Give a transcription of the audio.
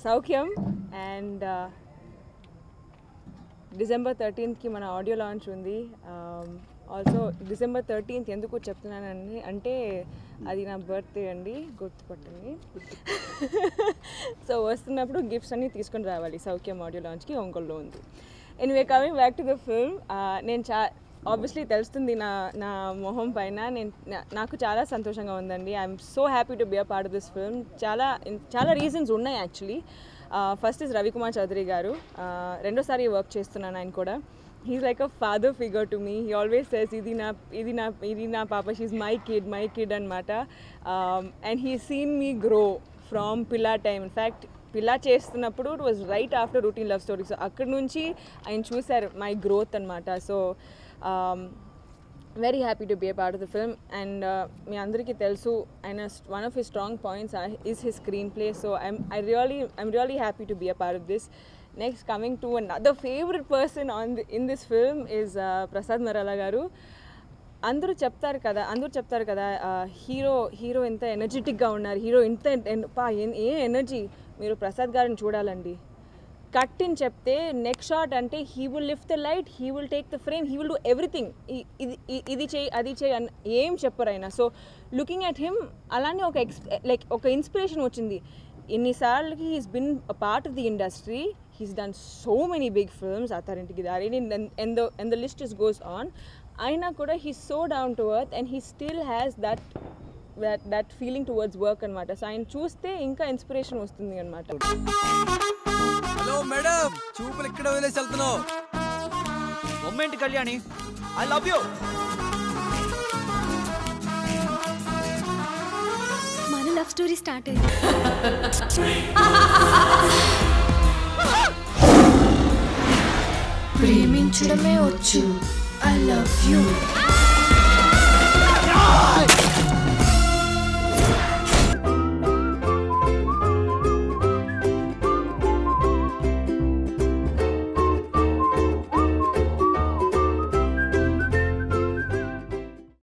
Soukhyam and December 13th కి మన audio launch ఉంది. ఆల్సో డిసెంబర్ 13th ఎందుకు చెప్తున్నానండి అంటే అది నా బర్త్డే అండి, గుర్తుపట్టండి. సో వస్తున్నప్పుడు గిఫ్ట్స్ అన్నీ తీసుకొని రావాలి. సౌఖ్యం ఆడియో లాంచ్కి ఒంగోలులో ఉంది. Anyway coming back to the film, నేను ఆబ్వియస్లీ తెలుస్తుంది నా మొహం పైన, నాకు చాలా సంతోషంగా ఉందండి. I'm so happy to be a part of this film. చాలా రీజన్స్ ఉన్నాయి actually. First is Ravikumar Chowdary garu, రెండోసారి వర్క్ చేస్తున్నాను ఆయన కూడా. He's like a father figure to me. He always says ఇది నా పాప, షీఈ్ మై కిడ్ అనమాట. And he seen me grow from పిల్లా టైమ్. ఇన్ఫ్యాక్ట్ పిల్లా చేస్తున్నప్పుడు it was right after routine love story. So అక్కడి నుంచి ఆయన చూశారు మై గ్రోత్ అనమాట. So very happy to be a part of the film. And మీ అందరికీ తెలుసు ఆయన one of his strong points is his screenplay. So I'm really happy to be a part of this. Next, coming to another favorite person in this film is Prasad Marala garu. అందరూ చెప్తారు కదా hero ఎంత ఎనర్జెటిక్గా ఉన్నారు, hero ఇంత ఏ energy, మీరు ప్రసాద్ గారిని చూడాలండి. కట్ ఇన్ చెప్తే నెక్స్ట్ షాట్ అంటే he will lift the light, he will take the frame, he will do everything. ఇది చేయి అది చేయి అని ఏం చెప్పరు ఆయన. సో లుకింగ్ అట్ హిమ్ అలానే ఒక ఇన్స్పిరేషన్ వచ్చింది. ఎన్నిసార్లకి he's been a part of the industry, he's done so many big films, Attarintiki Daredi, and the list just goes on. అయినా కూడా he's so down to earth and he still has that feeling towards work అనమాట. So ఆయన చూస్తే ఇంకా inspiration వస్తుంది అనమాట. Hello madam, చూపులు ఇక్కడ వదిలేసి వెళ్తున్నావు. Moment Kalyani, I love you. మన లవ్ స్టోరీ స్టార్ట్ అయింది. ప్రేమించడమే వచ్చు. I love you.